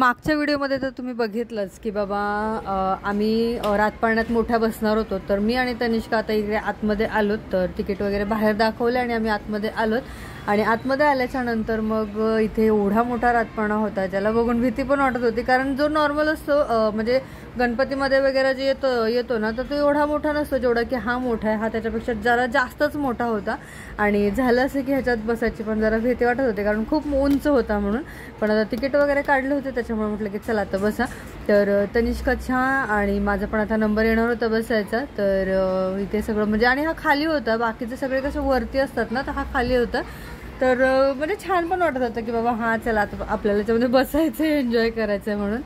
मागच्या व्हिडिओमध्ये तर तुम्ही बघितलंच की बाबा आम्ही रातपाळण्यात मोठ्या बसणार होतो, तर मी आणि तनिष्का आता इकडे आतमध्ये आलोत, तर तिकीट वगैरे बाहेर दाखवले आणि आम्ही आतमध्ये आलोत। आणि आतमध्ये आल्याच्या नंतर मग इथे एवढा मोठा रातपाळणा होता ज्याला बघून भीती पण वाटत होती, कारण जो नॉर्मल असतो म्हणजे गणपतीमध्ये वगैरे जे येतो ना, तर तो एवढा मोठा नसतो जेवढा की हा मोठा आहे। हा त्याच्यापेक्षा जरा जास्तच मोठा होता आणि झालं असं की ह्याच्यात बसायची पण जरा भीती वाटत होती कारण खूप उंच होता म्हणून। पण आता तिकीट वगैरे काढले होते त्याच्यामुळे म्हटलं की चला आता बसा। तर तनिष्काचा आणि माझा पण आता नंबर येणार होता बसायचा, तर इथे सगळं म्हणजे आणि हा खाली होता, बाकीचे सगळे कसे वरती असतात ना, तर हा खाली होता। तर म्हणजे छान पण वाटत होतं की बाबा हां चला आता आपल्याला त्याच्यामध्ये बसायचं आहे, एन्जॉय करायचं आहे म्हणून।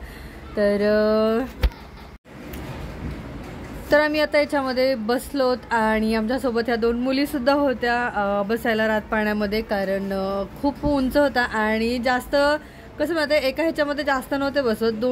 तर आम्ही आता याच्यामध्ये बसलोत आणि आमच्यासोबत ह्या दोन मुलीसुद्धा होत्या बसायला रातपाळण्यामध्ये, कारण खूप उंच होता आणि जास्त कसं माहिती आहे एका ह्याच्यामध्ये जास्त नव्हते बसत,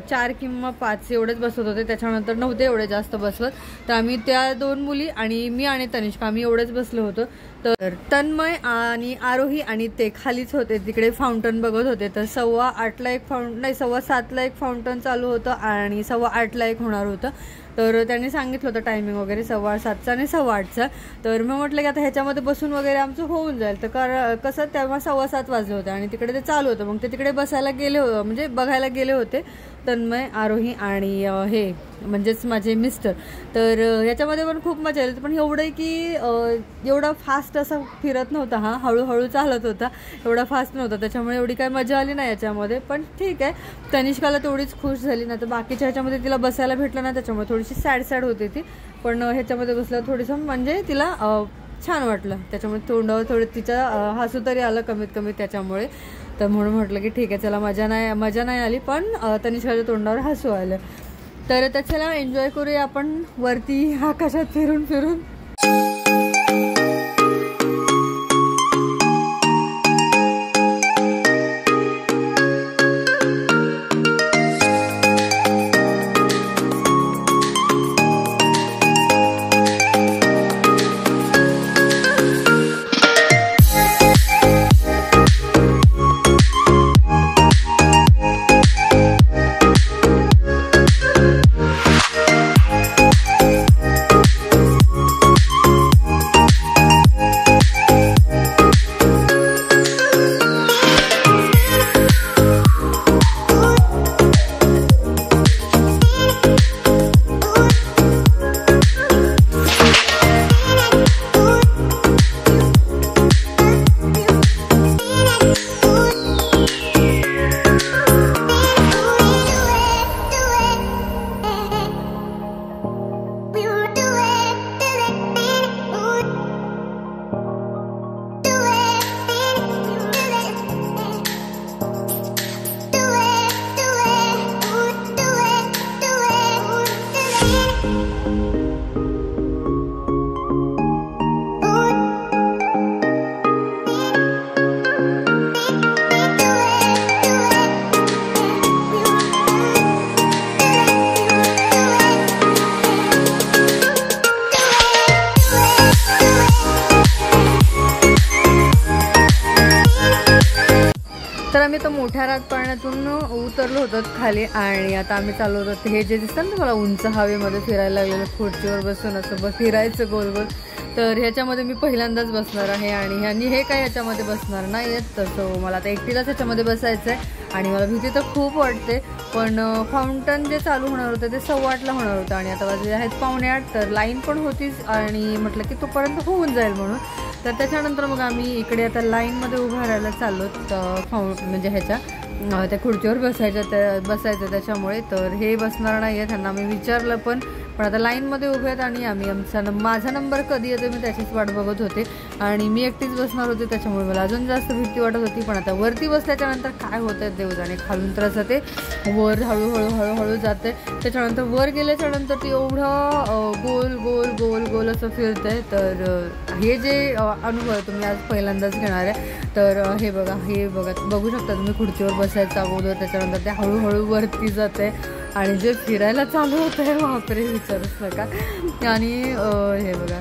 4 किंवा 5 एवढेच बसत होते, त्याच्यानंतर नव्हते एवढे जास्त बसवत। तर आम्ही त्या दोन मुली आणि मी आणि तनिष्का आम्ही एवढेच बसलो होतो। तर तन्मय आणि आरोही आणि ते खालीच होते, तिकडे फाउंटन बघत होते। तर 7:15ला एक नाही 7:15ला एक फाउंटन चालू होतं आणि 7:15ला एक होणार होतं। तर त्यांनी सांगितलं होतं टायमिंग वगैरे 7:15चा आणि 8:15चा। तर मी म्हटलं की आता ह्याच्यामध्ये बसून वगैरे आमचं होऊन जाईल, तर कसं तेव्हा 7:15 वाजले होते आणि तिकडे ते चालू होतं, मग ते तिकडे बसायला गेले म्हणजे बघायला गेले होते तन्मय, आरोही आणि हे म्हणजेच माझे मिस्टर। तर याच्यामध्ये पण खूप मजा आली, पण एवढं की एवढा फास्ट असा फिरत नव्हता, हा हळूहळू चालत होता, एवढा फास्ट नव्हता, त्याच्यामुळे एवढी काही मजा आली नाही याच्यामध्ये। पण ठीक आहे, तनिष्काला तेवढीच खुश झाली ना, तर बाकीच्या ह्याच्यामध्ये तिला बसायला भेटलं ना त्याच्यामुळे थोडीशी सॅड होती ती, पण ह्याच्यामध्ये बसलं थोडंसं म्हणजे तिला छान वाटलं, त्याच्यामुळे तोंडावर थोडं तिच्या हसू तरी आलं कमीत कमी त्याच्यामुळे। तर म्हणून म्हटलं की ठीक आहे चला, मजा नाही आली पण तनिष्काच्या तोंडावर हसू आलं। तर त्याच्याला एन्जॉय करूया आपण वरती आकाशात फिरून फिरून। तर आम्ही तर मोठ्या रातपाळण्यातून उतरलो होतो खाली आणि आता आम्ही चालू होतो हे जे दिसतं ना तुम्हाला उंच हवेमध्ये फिरायला लागलेलं, खुर्चीवर बसून असं फिरायचं गोल गोल, तर ह्याच्यामध्ये मी पहिल्यांदाच बसणार आहे आणि हे काय ह्याच्यामध्ये बसणार नाही आहेत, तसं मला आता एकटीलाच ह्याच्यामध्ये बसायचं आहे आणि मला भीती तर खूप वाटते। पण फाउंटन जे चालू होणार होतं ते 7:15ला होणार होतं आणि आता वाजले आहेत 7:45, तर लाईन पण होतीच आणि म्हटलं की तोपर्यंत होऊन जाईल म्हणून। तर त्याच्यानंतर मग आम्ही इकडे आता लाईनमध्ये उभं राहायला चाललो म्हणजे ह्याच्या त्या खुर्चीवर बसायचं त्याच्यामुळे। तर हे बसणार नाही आहे, त्यांना मी विचारलं पण आता लाईनमध्ये उभे आहेत आणि आम्ही माझा नंबर कधी येतो मी त्याचीच वाट बघत होते आणि मी एकटीच बसणार होते, त्याच्यामुळे मला अजून जास्त भीती वाटत होती। पण आता वरती बसल्याच्यानंतर काय होतं देव जाणे, खालून तर असं ते वर हळूहळू जाते, त्याच्यानंतर वर गेल्याच्यानंतर ते एवढं गोल गोल गोल गोल असं फिरतंय। तर हे जे अनुभव तुम्ही आज पहिल्यांदाच घेणार आहे, तर हे बघू शकता तुम्ही, खुर्चीवर बसायचं अगोदर, त्याच्यानंतर ते हळूहळू वरती जाते आणि जे फिरायला चालू होतं आहे बापरे विचारूच नका। आणि हे बघा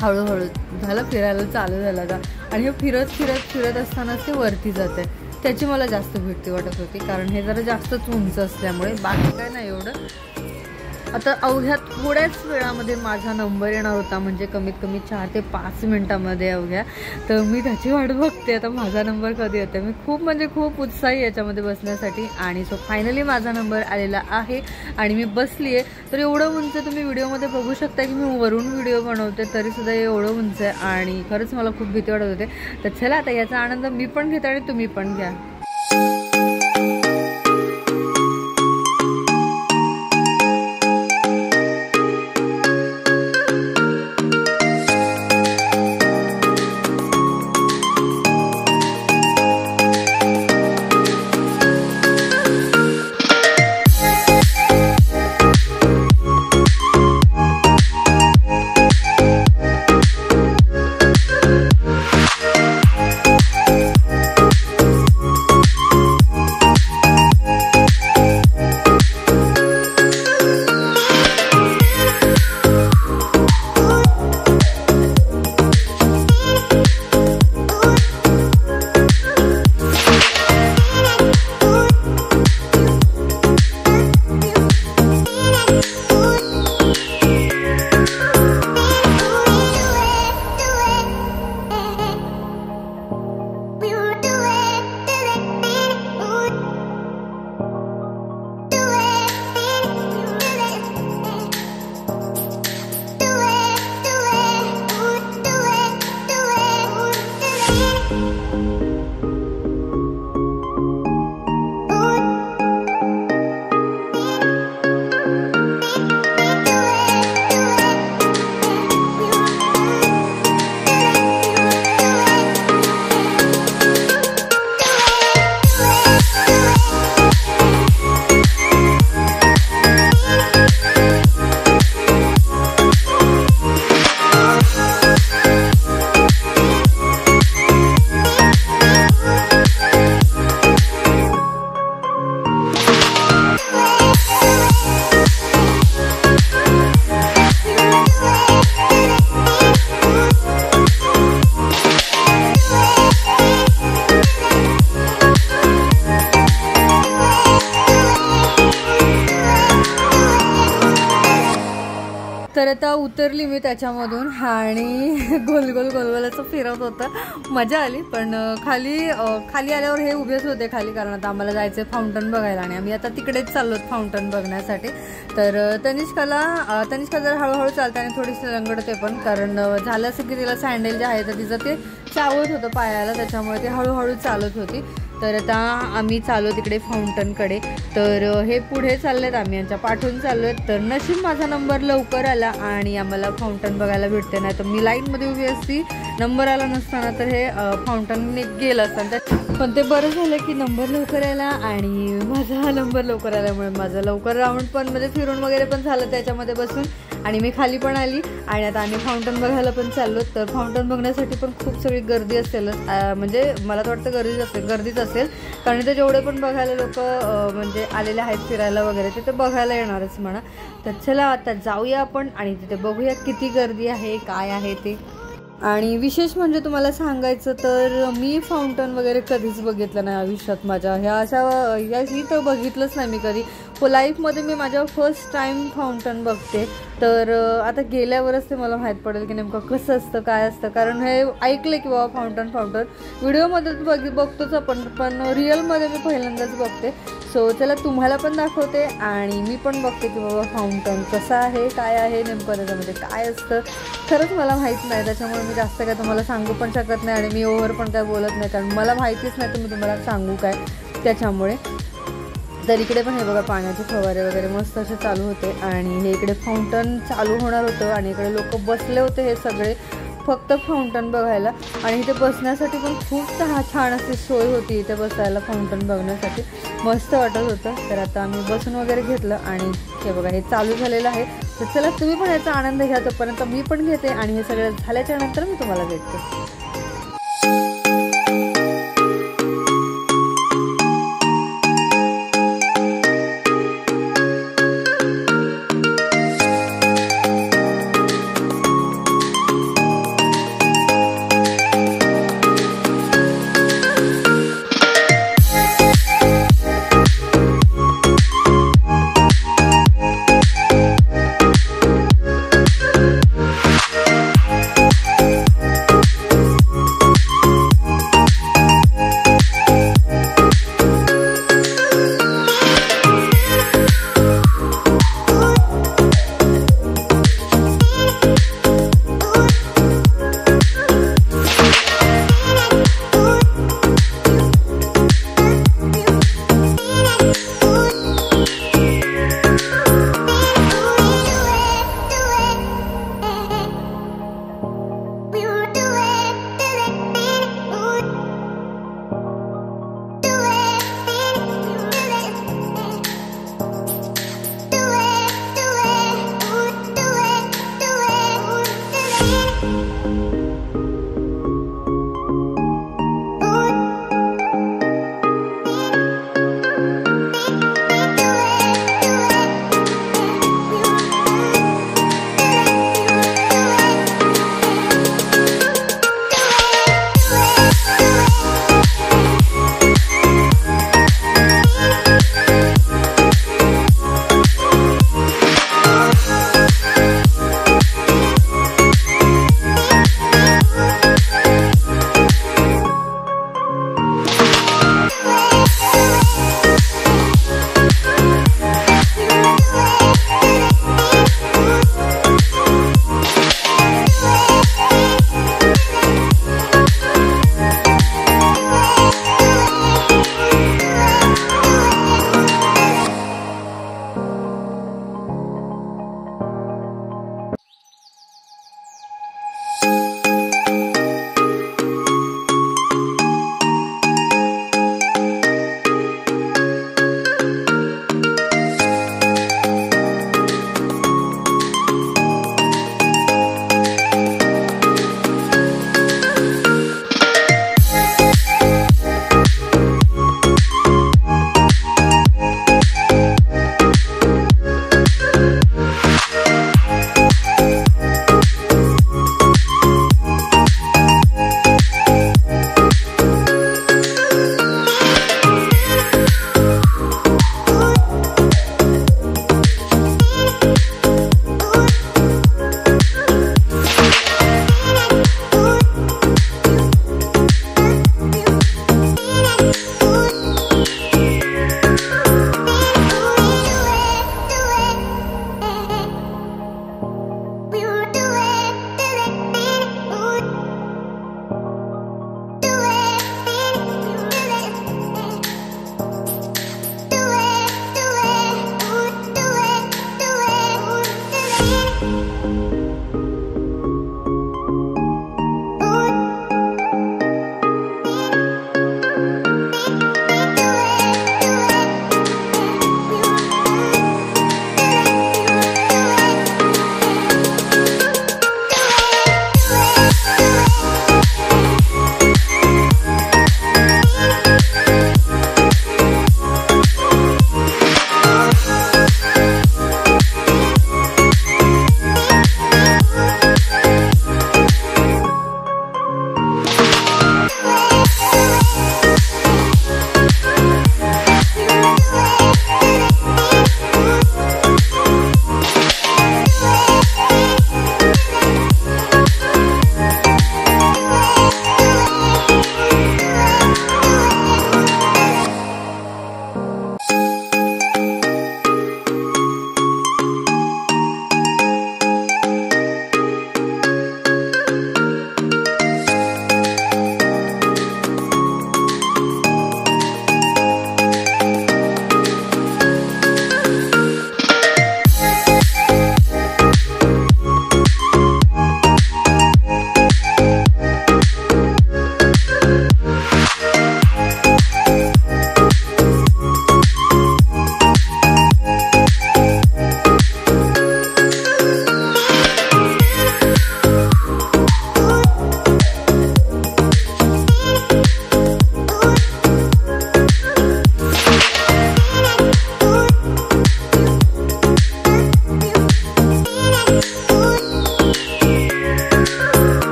हळूहळू झालं फिरायला चालू झालं का, आणि हे फिरत असतानाच ते वरती जाते। त्याची मला जास्त भीती वाटत होती, कारण हे जरा जास्तच उंच असल्यामुळे. बाकी काय नाही एवढं. आता अवघ्या थोड्याच वेळामध्ये माझा नंबर येणार होता, म्हणजे कमीत कमी 4 ते 5 मिनटामध्ये अवघ्या. तर मी त्याची वाट बघते आता माझा नंबर कधी येतो. मी खूप म्हणजे खूप उत्साही याच्यामध्ये बसण्यासाठी. आणि सो फायनली माझा नंबर आलेला आहे आणि मी बसली आहे. तर एवढं उंच तुम्ही व्हिडिओमध्ये बघू शकता की मी वरून व्हिडिओ बनवते तरीसुद्धा एवढं उंच आहे आणि खरंच मला खूप भीती वाटत होते. तर चला आता याचा आनंद मी पण घेते आणि तुम्ही पण घ्या. तर आता उतरली मी त्याच्यामधून आणि गोल गोल गोल असं फिरत होतं. मजा आली. पण खाली आल्यावर हे उभेच होते खाली, कारण आता आम्हाला जायचं आहे फाउंटन बघायला आणि आम्ही आता तिकडेच चाललो फाउंटन बघण्यासाठी. तर तनिष्का जर हळूहळू चालते आणि थोडीशी लंगडते पण, कारण झालं असं की तिला सँडल जे आहे तर तिचं ते चावत होतं पायाला, त्याच्यामुळे ती हळूहळू चालत होती. तर आता आम्ही चाललो तिकडे फाउंटनकडे. तर हे पुढे चाललेत, आम्ही यांच्या पाठवून चाललो आहेत. तर नशीब माझा नंबर लवकर आला आणि आम्हाला फाउंटन बघायला भेटते. नाही तर मी लाईनमध्ये उभी असती, नंबर आला नसताना तर हे फाउंटन गेलं असतं. पण ते बरं झालं की नंबर लवकर आला आणि माझा हा नंबर लवकर आल्यामुळे माझं लवकर राऊंड पण म्हणजे फिरून वगैरे पण झालं त्याच्यामध्ये बसून, आणि मी खाली पण आली. आणि आता आम्ही फाउंटन बघायला पण चाललो. तर फाउंटन बघण्यासाठी पण खूप सगळी गर्दी असेल, म्हणजे मला तर वाटतं गर्दीच असेल, कारण ते जेवढे पण बघायला लोक म्हणजे आलेले आहेत फिरायला वगैरे ते बघायला येणारच म्हणा. तर चला आता जाऊया आपण आणि तिथे बघूया किती गर्दी आहे, काय आहे ते. आणि विशेष म्हणजे तुम्हाला सांगायचं तर मी फाउंटन वगैरे कधीच बघितलं नाही आयुष्यात माझ्या. ही तर बघितलंच नाही मी कधी. लाईफमध्ये मी माझ्या फर्स्ट टाईम फाउंटन बघते. तर आता गेल्यावरच ते मला माहीत पडेल की नेमकं कसं असतं, काय असतं. कारण हे ऐकलं की बाबा फाउंटन व्हिडिओमध्ये बघतोच आपण, पण रिअलमध्ये मी पहिल्यांदाच बघते. सो चला तुम्हाला पण दाखवते आणि मी पण बघते की बाबा फाउंटन कसं आहे, काय आहे, नेमकं त्याच्यामध्ये काय असतं. खरंच मला माहीत नाही, त्याच्यामुळे मी जास्त काय तुम्हाला सांगू पण शकत नाही आणि मी ओव्हर पण काय बोलत नाही, कारण मला माहितीच नाही तर मी तुम्हाला सांगू काय त्याच्यामुळे. तर इकडे पण हे बघा पाण्याचे फवारे वगैरे मस्त असे चालू होते आणि हे इकडे फाउंटन चालू होणार होतं आणि इकडे लोक बसले होते हे सगळे फक्त फाउंटन बघायला. आणि इथे बसण्यासाठी पण खूप छान अशी सोय होती इथे बसायला, फाउंटन बघण्यासाठी मस्त वाटत होतं. तर आता आम्ही बसून वगैरे घेतलं आणि हे बघा हे चालू झालेलं आहे. तर चला तुम्ही पण याचा आनंद घ्या, तोपर्यंत मी पण घेते आणि हे सगळं झाल्याच्या नंतर मी तुम्हाला भेटते.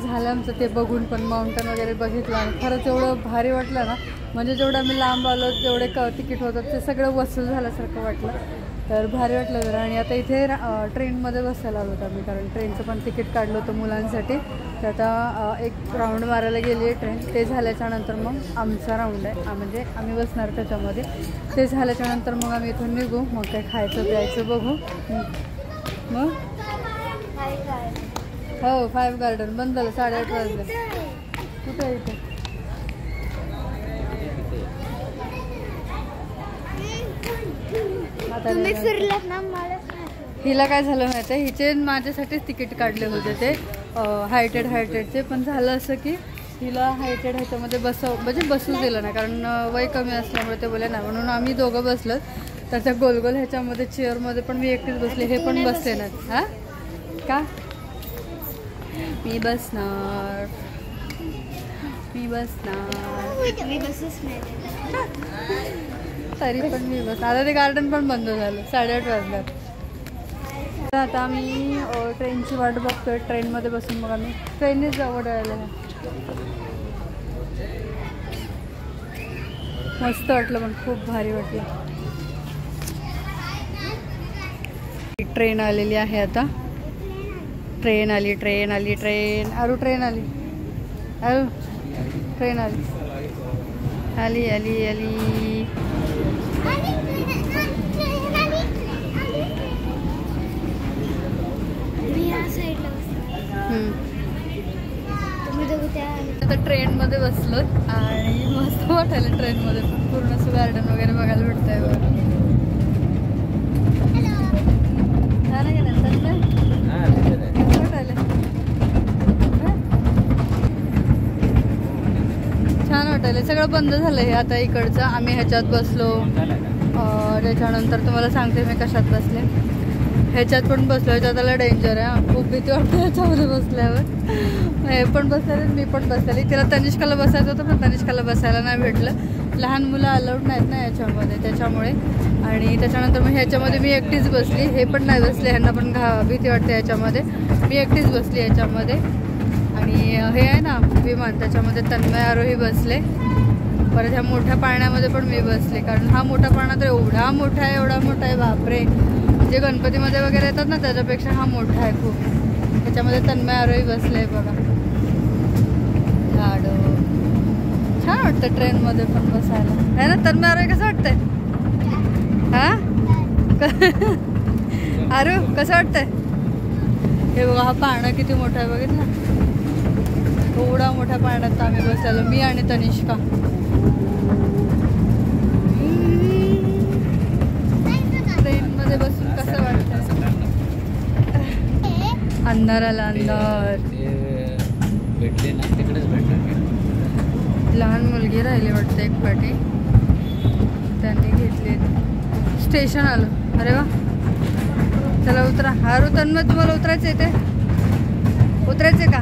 झालं आमचं ते बघून पण, माउंटन वगैरे बघितलं आणि खरंच एवढं भारी वाटलं ना. म्हणजे जेवढं आम्ही लांब आलो जेवढे तिकीट होतं ते सगळं वसूल झाल्यासारखं वाटलं. तर भारी वाटलं जरा. आणि आता इथे ट्रेनमध्ये बसायला आलो होतो आम्ही, कारण ट्रेनचं पण तिकीट काढलं होतं मुलांसाठी. तर आता एक राऊंड मारायला गेली आहे ट्रेन. ते झाल्याच्यानंतर मग आमचा राऊंड आहे, म्हणजे आम्ही बसणार त्याच्यामध्ये. ते झाल्याच्यानंतर मग आम्ही इथून निघू, मग काय खायचं प्यायचं बघू. मग हो 5 गार्डन बंद झालं, 8:30 वाजले. कुठे आहे इथे? हिला काय झालं माहिती आहे, हिचे माझ्यासाठीच तिकीट काढले होते ते हायटेडचे. पण झालं असं की हिला हायटेड ह्याच्यामध्ये म्हणजे बसू दिलं नाही, कारण वय कमी असल्यामुळे ते बोले नाही. म्हणून आम्ही दोघं बसलो. तर त्या गोलगोल ह्याच्यामध्ये चेअरमध्ये पण मी एकटीच बसले, हे पण बसले नाहीत. हां का? मी बसणार. तरी पण मी बस. आता ते गार्डन पण बंद झालं, 8:30 वाजल्यात. तर आता आम्ही ट्रेनची वाट बघतोय. ट्रेनमध्ये बसून मग आम्ही ट्रेननेच जाऊ वडाळ्याला. मस्त वाटलं, पण खूप भारी वाटलं. ट्रेन आलेली आहे आता. ट्रेन आली. अरू ट्रेन आली. ट्रेन आली. आता ट्रेनमध्ये बसलो आणि मस्त वाटायला ट्रेनमध्ये पण. पूर्ण असं गार्डन वगैरे बघायला भेटतंय बघा. छान वाटायला. सगळं बंद झालं हे आता इकडचं. आम्ही ह्याच्यात बसलो. त्याच्यानंतर तुम्हाला सांगते मी कशात बसले. ह्याच्यात पण बसलो. ह्याच्यात आला डेंजर आहे, खूप भीती वाटते ह्याच्यामध्ये बसल्यावर. हे पण बसलेले, मी पण बसलेली. तिला तनिष्काला बसायचं होतं पण तनिष्काला बसायला नाही भेटलं. लहान मुलं अलाउड नाहीत ना याच्यामध्ये, त्याच्यामुळे. आणि त्याच्यानंतर मग ह्याच्यामध्ये मी एकटीच बसली. हे पण नाही बसले, ह्यांना पण भीती वाटते ह्याच्यामध्ये. मी एकटीच बसली ह्याच्यामध्ये. आणि हे आहे ना विमान, त्याच्यामध्ये तन्मय आरोही बसले. परत ह्या मोठ्या पाळण्यामध्ये पण मी बसले, कारण हा मोठा पाळणा तर एवढा मोठा आहे बापरे. जे गणपतीमध्ये वगैरे येतात ना त्याच्यापेक्षा हा मोठा आहे खूप. त्याच्यामध्ये तन्मय आरोही बसले बघा. झाडं छान वाटतं ट्रेनमध्ये पण बसायला, आहे ना. तन्मय आरोही कसं वाटतंय? हा आरू कसं वाटतंय? हे बघा, हा पाळणा किती मोठा आहे बघितलं. एवढा मोठ्या पाळण्यात आम्ही बसलेलो, मी आणि तनिष्का. ट्रेनमध्ये बसून कसं वाटतं? अंधार आला, अंधार. लहान मुलगी राहिली वाटतं एक पाठी, त्यांनी घेतले. स्टेशन आलं. अरे वा, चला उतरा. हारू तन्मय, तुम्हाला उतरायचं आहे? ते उतरायचं का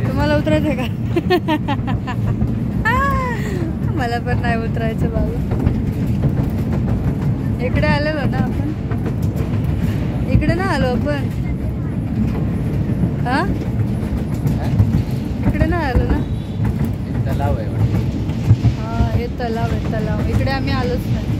तुम्हाला? उतरायचं का? मला पण नाही उतरायचं बाबा. इकडे आलेलो ना आपण, इकडे ना आलो आपण. हा इकडे ना आलो ना. तलाव आहे. हा हे तलाव आहे, तलाव. इकडे आम्ही आलोच नाही.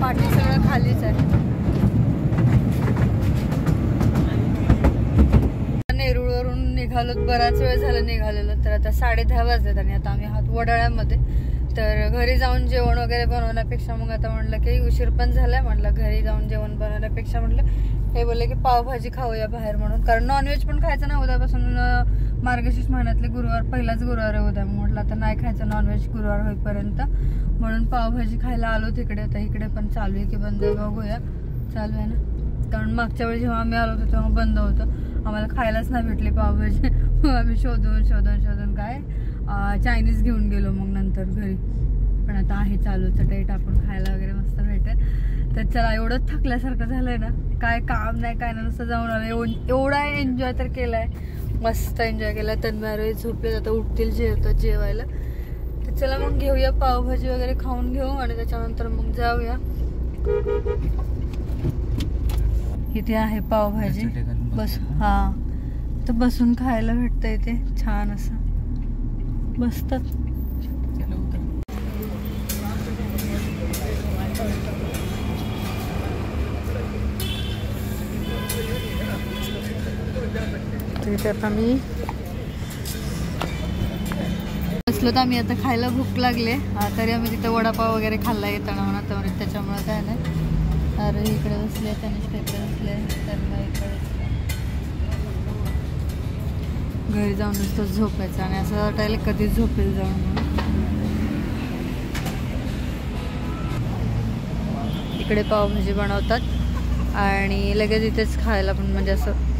पाठी सगळं खालीच आहे. नेरूळवरून निघालो, बराच वेळ झाला निघालेलो. तर आता 10:30 वाजलेत आणि आता आम्ही आहोत वडाळ्यामध्ये. तर घरी जाऊन जेवण वगैरे बनवण्यापेक्षा मग आता म्हटलं की उशीर पण झालाय, म्हटलं घरी जाऊन जेवण बनवण्यापेक्षा म्हटलं हे बोलले की पावभाजी खाऊया बाहेर म्हणून. कारण नॉनव्हेज पण खायचं ना, उद्यापासून मार्गशीर्ष महिन्यातले गुरुवार, पहिलाच गुरुवार आहे उद्या. म्हटलं आता नाही खायचं नॉनव्हेज गुरुवार होईपर्यंत, म्हणून पावभाजी खायला आलो तिकडे. आता इकडे पण चालू आहे की बंद आहे बघूया. चालू आहे ना, कारण मागच्या वेळी जेव्हा आम्ही आलो होतो तेव्हा बंद होतं, आम्हाला खायलाच नाही भेटली पावभाजी. मग आम्ही शोधून काय चायनीज घेऊन गेलो मग नंतर घरी. पण आता आहे चालू, चटई टाकून खायला वगैरे मस्त भेटेल. तर चला, एवढं थकल्यासारखं झालंय ना, काय काम नाही काय नाही, नुसतं जाऊन आलं. एवढा एन्जॉय तर केलाय, मस्त एन्जॉय केलाय. तन्मय झोपले, आता उठतील जेवायला. तर चला मग घेऊया पावभाजी वगैरे खाऊन घेऊ आणि त्याच्यानंतर मग जाऊया. इथे आहे पावभाजी, बस हा, तर बसून खायला भेटतं इथे छान असं बसतात. इथे आता मी बसलो, तर आम्ही आता खायला भूक लागले. तरी आम्ही तिथे वडापाव वगैरे खाल्ला येताना म्हणा, तर त्याच्यामुळे काय नाही. अरे इकडे बसले, तनिष्का इकडे बसले, तर मग इकडे घरी जाऊन नुसतं झोपायचं आणि असं वाटायला कधी झोपेल जाऊन. इकडे पावभाजी बनवतात आणि लगेच इथेच खायला पण, म्हणजे असं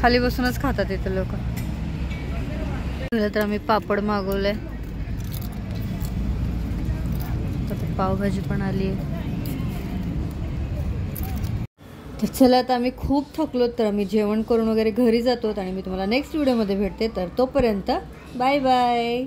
खाली बसूनच खातात इथे लोक. तर आम्ही पापड मागवलंय, तर पावभाजी पण आली आहे. तर चला, आता आम्ही खूप थकलो, तर आम्ही जेवण करून वगैरे घरी जातो आणि मी तुम्हाला नेक्स्ट व्हिडिओमध्ये भेटते. तर तोपर्यंत बाय बाय.